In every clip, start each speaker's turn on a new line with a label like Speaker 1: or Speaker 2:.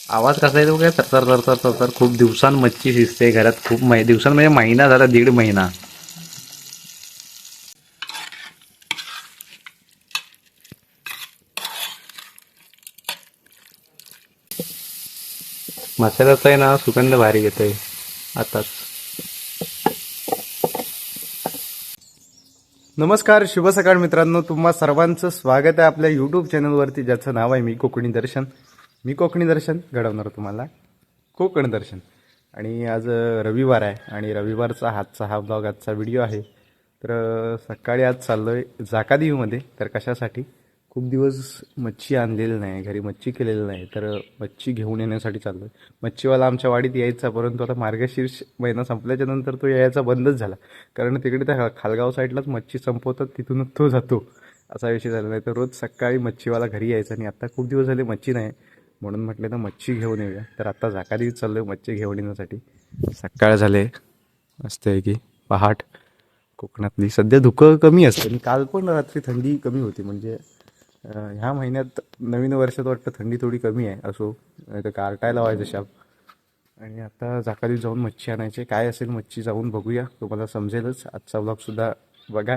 Speaker 1: आवाज कसा येतो काय तरतर तरतर तरतर. खूप दिवसां मच्छी शिजते घरात. खूप दिवसां म्हणजे महिना झाला, 1.5 महिना. मसाल्याचा आहे ना सुगंध भारी येतोय आताच.
Speaker 2: नमस्कार, शुभ सकाळ मित्रांनो. तुम्हा सर्वांचं स्वागत आहे आपल्या यूट्यूब चॅनलवरती, ज्याचं नाव आहे मी कोकणी दर्शन. मी कोकणी दर्शन घडवणार तुम्हाला कोकण दर्शन. आणि आज रविवार आहे आणि रविवारचा हा ब्लॉग, आजचा व्हिडिओ आहे. तर सकाळी आज चाललो आहे जाकादेवीमध्ये. तर कशासाठी? खूप दिवस मच्छी आणलेली नाही, घरी मच्छी केलेली नाही, तर मच्छी घेऊन येण्यासाठी चाललो आहे. मच्छीवाला आमच्या वाडीत यायचा, परंतु आता मार्गशीर्ष महिना संपल्याच्या नंतर तो यायचा बंदच झाला. कारण तिकडे त्या खालगाव साईडलाच मच्छी संपवतात, तिथूनच तो जातो, असा विषय झाला. नाही तर रोज सकाळी मच्छीवाला घरी यायचा. आणि आता खूप दिवस झाले मच्छी नाही, म्हणून म्हटलं तर मच्छी घेऊन येऊया. तर आता जाकादेवीत चाललो आहे मच्छी घेऊन येण्यासाठी. सकाळ झाले मस्त आहे की पहाट कोकणातली. सध्या धुकं कमी असतं आणि काल पण रात्री थंडी कमी होती. म्हणजे ह्या महिन्यात नवीन वर्षात वाटतं थंडी थोडी कमी आहे. असो, नाही तर गारटायला व्हायचं शाप. आणि आता जाकादेवीत जाऊन मच्छी आणायचे. काय असेल मच्छी जाऊन बघूया, तुम्हाला समजेलच. आजचा ब्लॉगसुद्धा बघा.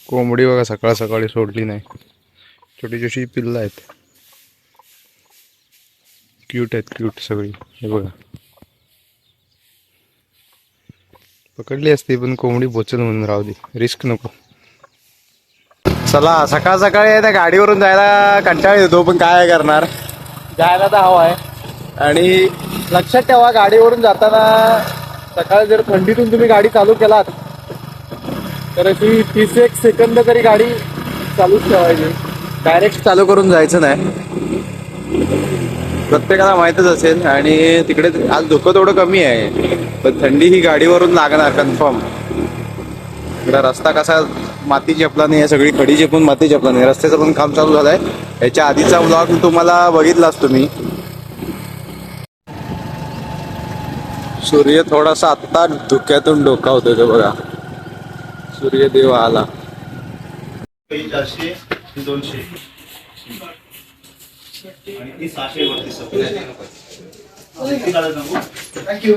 Speaker 2: कोंबडी बघा सकाळ सकाळी सोडली नाही. छोटी छोटी पिल्लं आहेत, क्यूट आहेत, क्यूट सगळी. हे बघा, पकडली असती पण कोंबडी बोचल म्हणून राहू दे, रिस्क नको. चला, सकाळ सकाळी त्या गाडीवरून जायला कंटाळा येतो, पण काय करणार, जायला तर हवा आहे. आणि लक्षात ठेवा, गाडीवरून जाताना सकाळी जर थंडीतून तुम्ही गाडी चालू केलात तर अशी 30 सेकंद तरी गाडी चालूच ठेवायची. डायरेक्ट चालू करून जायचं नाही, प्रत्येकाला माहीतच असेल. आणि तिकडे आज धुकं थोडं कमी आहे, पण थंडी ही गाडीवरून लागणार कन्फर्म. इकडे रस्ता कसा माती चपलाने, या सगळी खडी चेपून माती चपलाने. रस्त्याचं पण काम चालू झालंय. याच्या आधीचा ब्लॉग तुम्हाला बघितलाच तुम्ही. सूर्य थोडासा आत्ता धुक्यातून डोकावतोय तो बघा, सूर्यदेव आला.
Speaker 3: 400 200 आणि ती 600 वरती सगळं. थँक्यू.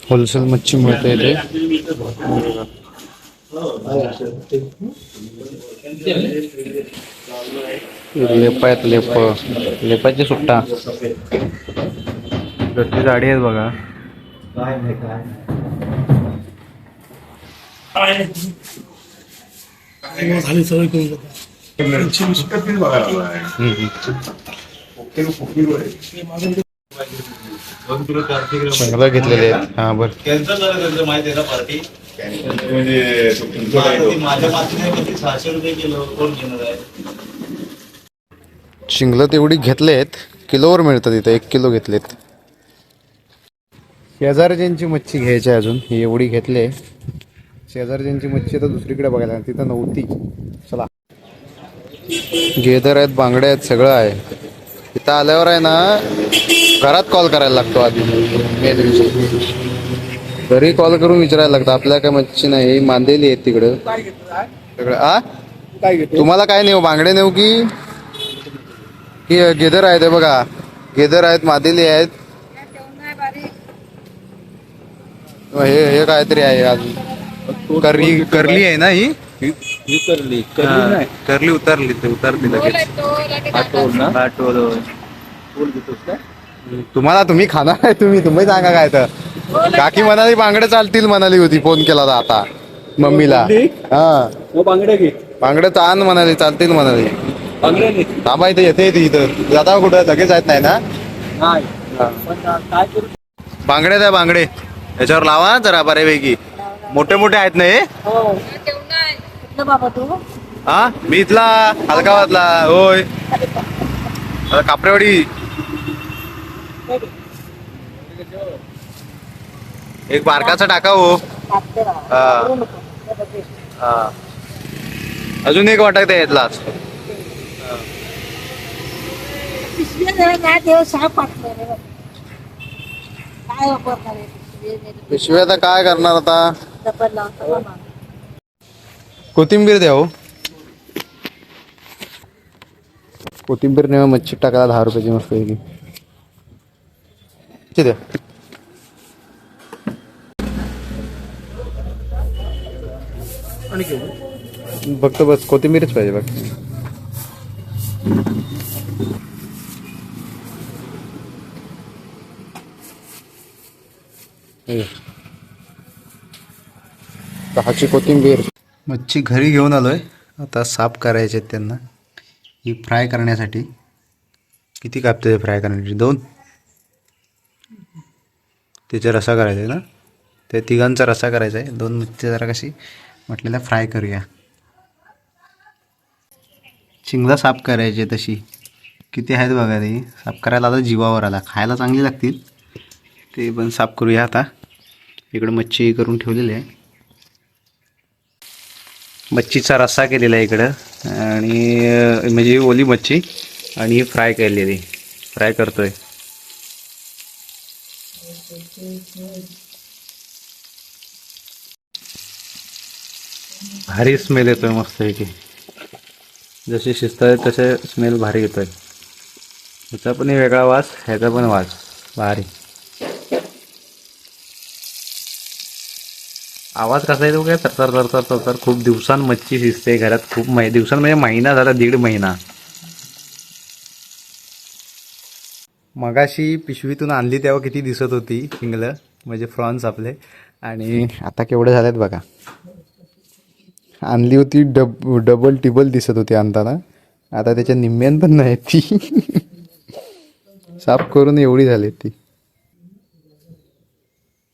Speaker 2: होलसेल मच्छी मिळते इथे. लेप आहेत, लेपाची सुट्टा. गर्दी गाडी आहेत बघा.
Speaker 3: काय नाही काय
Speaker 4: झाली सवय करून
Speaker 2: चांगलं घेतलेले आहेत. हा बरं,
Speaker 3: कॅन्सल झालं त्यांचं, माहिती आहे ना पार्टी. म्हणजे माझ्या मातीने किती 600 रुपये किलो, कोण घेणार आहे?
Speaker 2: शिंगलं तेवढी घेतलेत, किलोवर मिळतात इथं. 1 किलो घेतलेत. शेजारच्यांची मच्छी घ्यायची आहे अजून. ही एवढी घेतले. शेजारच्यांची मच्छी तर दुसरीकडे बघायला, तिथं नव्हती. चला, गेदर आहेत, बांगडे आहेत, सगळं आहे. इथं आल्यावर आहे ना, घरात कॉल करायला लागतो आधी. मे दिवशी घरी कॉल करून विचारायला लागतं, आपल्या काय मच्छी नाही, मांदेली आहेत तिकडं सगळं. तुम्हाला काय नेऊ, बांगडे नेऊ की गेदर आहेत? बघा, गेदर आहेत, मादेली आहेत. हे काहीतरी आहे अजून. करली आहे ना ही
Speaker 3: करली
Speaker 2: करली उतरली, ते उतरली लगेच. तुम्हाला, तुम्ही खाणार आहे, तुम्ही सांगा काय. तर काकी म्हणाली बांगडे चालतील म्हणाली होती, फोन केला होता आता मम्मीला. हा,
Speaker 3: बांगड्या घे,
Speaker 2: बांगडे ताण म्हणाली, चालतील म्हणाली.
Speaker 3: बांगड्या
Speaker 2: थांबा, इथे येते इथं. जाता कुठं, लगेच आहेत नाही ना.
Speaker 3: काय करू?
Speaker 2: बांगडे द्या, बांगडे याच्यावर लावा जरा बऱ्यापैकी. मोठे मोठे आहेत ना हे. हा, मी इथला हलगावातला. होय, कापरेवाडी. एक बारकाचा टाका हो. हा, अजून एक वाटत आहे यातलाच. पिशव्या आता काय करणार आता. कोथिंबीर द्या हो. कोथिंबीर नाही मच्छी टाकायला 10 रुपयाची मस्त आहे की द्या. फक्त बस कोथिंबीरच पाहिजे बघ. दहाची कोथिंबीर. मच्छी घरी घेऊन आलोय, आता साफ करायचे आहेत त्यांना. ही फ्राय करण्यासाठी किती कापते फ्राय करण्यासाठी? 2. त्याचा रसा करायचा आहे ना, त्या तिघांचा रसा करायचा आहे. 2 मच्छी जरा कशी म्हटलेल्या फ्राय करूया. शिंगला साफ करायची तशी किती आहेत बघा. ते साफ करायला आता जीवावर आला. खायला चांगली लागतील ते पण साफ करूया आता. इकडं मच्छी करून ठेवलेली आहे. मच्छीचा रस्सा केलेला आहे इकडं, आणि म्हणजे ओली मच्छी आणि ही फ्राय केलेली. फ्राय करतोय. भारी स्मेल येतोय मस्त आहे की. जसे शिजत आहे तसे स्मेल भारी येतोय. ह्याचा पण वेगळा वास, ह्याचा पण वास भारी. आवाज कसा येतो काय? तरतर तरतर तरतर. खूप दिवसां मच्छी शिजते घरात. खूप दिवसां म्हणजे महिना झाला, 1.5 महिना. मगाशी पिशवीतून आणली तेव्हा किती दिसत होती शिंगलं, म्हणजे फ्रॉन्स आपले. आणि आता केवढे झालेत बघा. आणली होती डबल टिबल दिसत होती आणताना. आता त्याच्या निम्म्यान पण नाही ती. साफ करून एवढी झाली ती.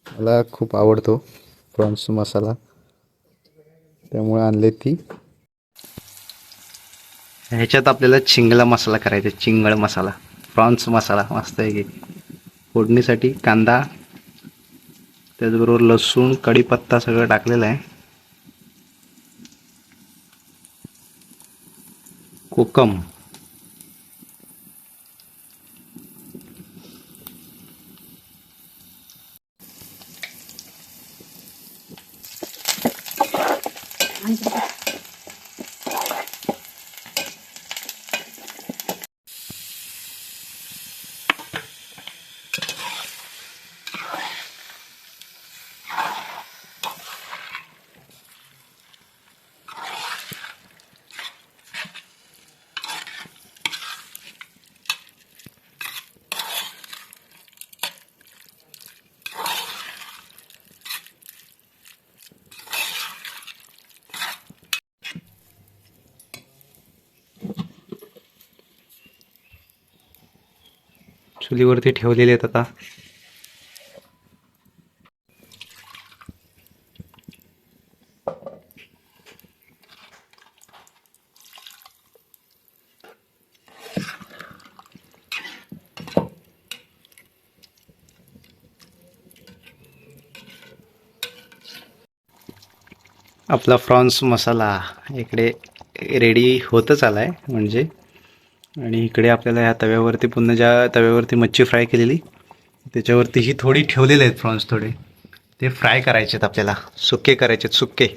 Speaker 2: मला खूप आवडतो प्रॉन्स मसाला, त्यामुळे आणले ती. ह्याच्यात आपल्याला चिंगला मसाला करायचा. चिंगळ मसाला, प्रॉन्स मसाला मस्त आहे की. फोडणीसाठी कांदा, त्याचबरोबर लसूण, कढीपत्ता सगळं टाकलेलं आहे. कोकम, चुलीवरती ठेवलेले आहेत आता. आपला फ्रॉन्स मसाला इकडे रेडी होतच आला आहे म्हणजे. आणि इकडे आपल्याला ह्या तव्यावरती पुन्हा ज्या तव्यावरती मच्छी फ्राय केलेली त्याच्यावरती ही थोडी ठेवलेले आहेत फ्रॉन्स. थोडे ते फ्राय करायचे आहेत आपल्याला. सुके करायचे आहेत, सुके.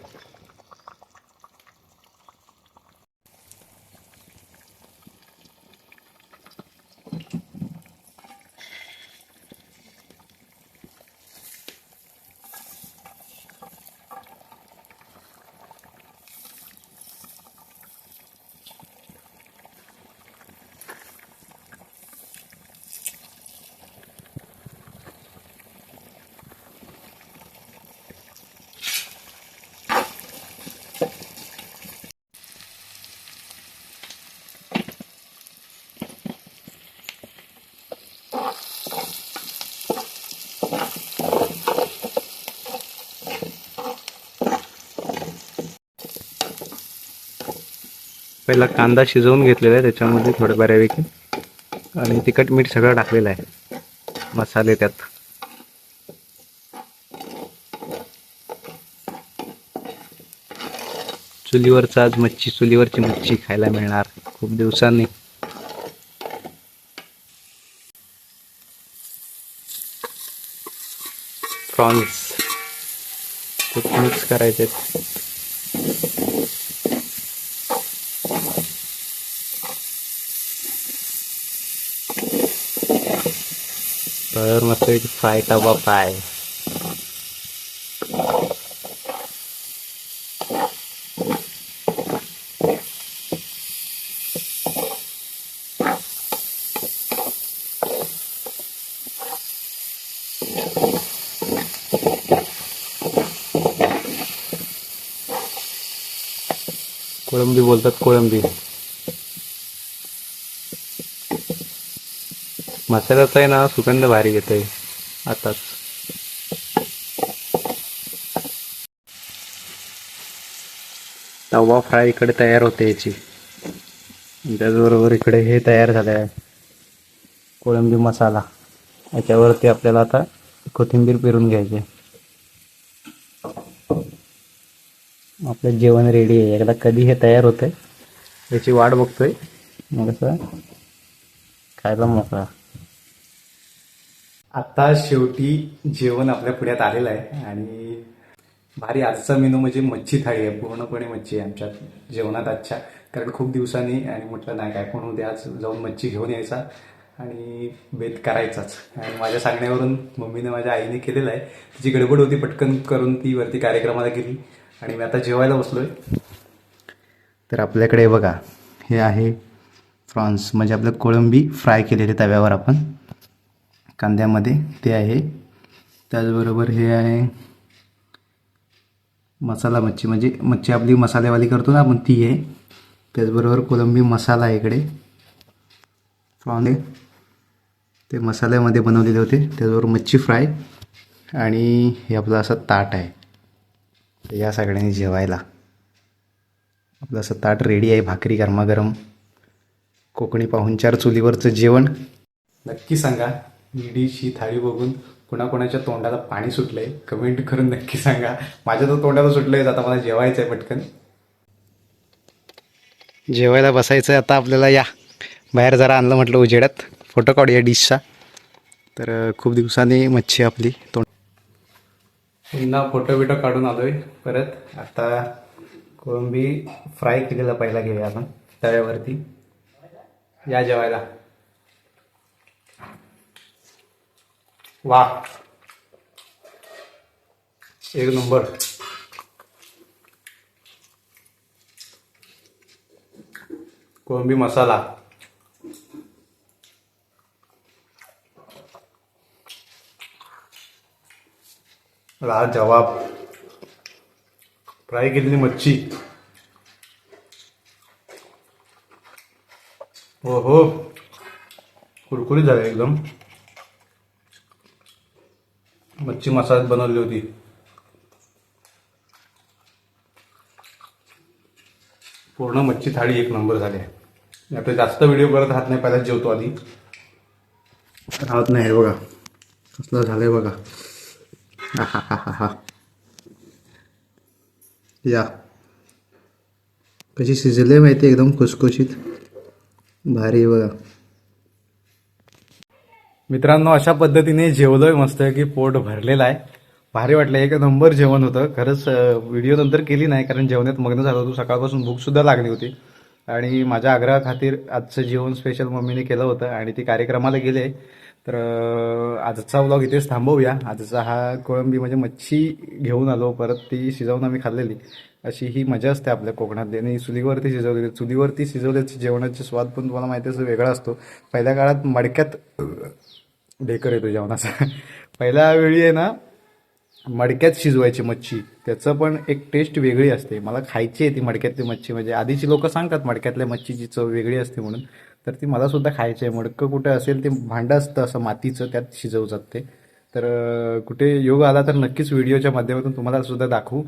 Speaker 2: पहिला कांदा शिजवून घेतलेला आहे, त्याच्यामध्ये थोडं बऱ्यापैकी, आणि तिखट मीठ सगळं टाकलेलं आहे. मसाले त्यात चुलीवरचा आज मच्छी, चुलीवरची मच्छी खायला मिळणार खूप दिवसांनी. प्रॉन्स खूप मिक्स करायचे.
Speaker 1: तर मस्त एक फ्राय तवा फ्राय. कोळंबी बोलतात कोळंबी. मसाल्याचा आहे ना सुगंध भारी येतोय आताच. तवा फ्राय इकडे तयार होते याची. त्याचबरोबर इकडे हे तयार झालं आहे कोळंबी मसाला. याच्यावरती आपल्याला आता कोथिंबीर पेरून घ्यायची. आपलं जेवण रेडी आहे. एकदा कधी हे तयार होतंय याची वाट बघतोय. मग असं खायला मोकळा.
Speaker 2: आता शेवटी जेवण आपल्या पुण्यात आलेलं आहे आणि भारी. आजचा मेनू म्हणजे मच्छी थाळी आहे. पूर्णपणे मच्छी आहे आमच्यात जेवणात आजच्या. कारण खूप दिवसांनी आणि म्हटलं नाही काय पण होते आज जाऊन मच्छी घेऊन यायचा आणि बेत करायचाच. आणि माझ्या सांगण्यावरून मम्मीने माझ्या आईने केलेलं आहे. तिची गडबड होती पटकन करून ती वरती कार्यक्रमाला गेली आणि मी आता जेवायला बसलोय. तर आपल्याकडे बघा हे आहे प्रॉन्स म्हणजे आपलं कोळंबी फ्राय केलेले तव्यावर आपण कांद्यामध्ये ते आहे. त्याचबरोबर हे आहे मसाला मच्छी म्हणजे मच्छी आपली मसालेवाली करतो ना आपण ती आहे. त्याचबरोबर कोळंबी मसाला आहे इकडे. प्रॉन आहे ते मसाल्यामध्ये बनवलेले होते. त्याचबरोबर मच्छी फ्राय आणि हे आपलं असं ताट आहे. तर या सगळ्यांनी जेवायला आपलं असं ताट रेडी आहे. भाकरी गरमागरम कोकणी पाहुणचार चुलीवरचं जेवण. नक्की सांगा ही डिश ही थाळी बघून कोणाकोणाच्या तोंडाला पाणी सुटलंय कमेंट करून नक्की सांगा. माझ्या तर तोंडाला सुटलंय. आता मला जेवायचं आहे पटकन. जेवायला बसायचं आता आपल्याला. या बाहेर जरा आणलं म्हटलं उजेडात फोटो काढूया डिशचा. तर खूप दिवसांनी मच्छी आपली तोंड. पुन्हा फोटो बिटो काढून आलोय परत. आता कोळंबी फ्राय केलेला पहिला घेऊया आपण तव्यावरती. या जेवायला. वा एक नंबर. कोळंबी मसाला जवाब. फ्राय केलेली मच्छी. हो हो कुरकुरीत झाले एकदम. मच्छी मसाल्यात बनवली होती. पूर्ण मच्छी थाळी एक नंबर झाली आहे. आता जास्त व्हिडिओ करत राहत नाही. पहिलाच जेवतो आधी. राहत नाही. हे बघा कसलं झालंय बघा. हा हा हा हा हा. या कशी शिजले माहिती एकदम खुसखुशीत भारी आहे बघा. मित्रांनो अशा पद्धतीने जेवलोय मस्त की पोट भरलेलं आहे. भारी वाटलं. एक नंबर जेवण होतं खरंच. व्हिडिओ नंतर केली नाही कारण जेवणात मग्न झालो होतो. सकाळपासून भूकसुद्धा लागली होती आणि माझ्या आग्रहाखातीर आजचं जेवण स्पेशल मम्मीने केलं होतं आणि ती कार्यक्रमाला गेले. तर आजचा व्लॉग इथेच थांबवूया. आजचा हा कोळंबी म्हणजे मच्छी घेऊन आलो परत ती शिजवून आम्ही खाल्लेली. अशी ही मजा असते आपल्या कोकणातली. आणि चुलीवरती शिजवल्याचे जेवणाचे स्वाद पण तुम्हाला माहिती असं वेगळा असतो. पहिल्या काळात मडक्यात ढेकर येतो जेवणाचा. पहिल्या वेळी आहे ना मडक्यात शिजवायची मच्छी. त्याचं पण एक टेस्ट वेगळी असते. मला खायची आहे ती मडक्यातली मच्छी. म्हणजे आधीची लोक सांगतात मडक्यातल्या मच्छीची चव वेगळी असते म्हणून. तर ती मला सुद्धा खायची आहे. मडकं कुठे असेल ते भांडं असतं असं मातीचं त्यात शिजवतात ते. तर कुठे योग आला तर नक्कीच व्हिडिओच्या माध्यमातून तुम्हाला सुद्धा दाखवू.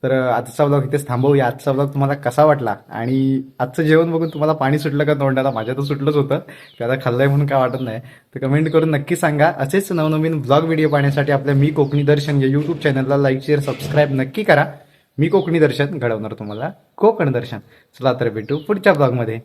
Speaker 2: तर आजचा व्लॉग इथेच थांबवूया. आजचा व्लॉग तुम्हाला कसा वाटला आणि आजचं जेवण बघून तुम्हाला पाणी सुटलं का तोंडाला. माझ्या तर सुटलंच होतं. त्याला खाल्लंय म्हणून काय वाटत नाही. तर कमेंट करून नक्की सांगा. असेच नवनवीन व्लॉग व्हिडिओ पाहण्यासाठी आपल्या मी कोकणी दर्शन या यूट्यूब चॅनलला लाईक शेअर सबस्क्राईब नक्की करा. मी कोकणी दर्शन घडवणार तुम्हाला कोकण दर्शन. चला तर भेटू पुढच्या व्लॉगमध्ये.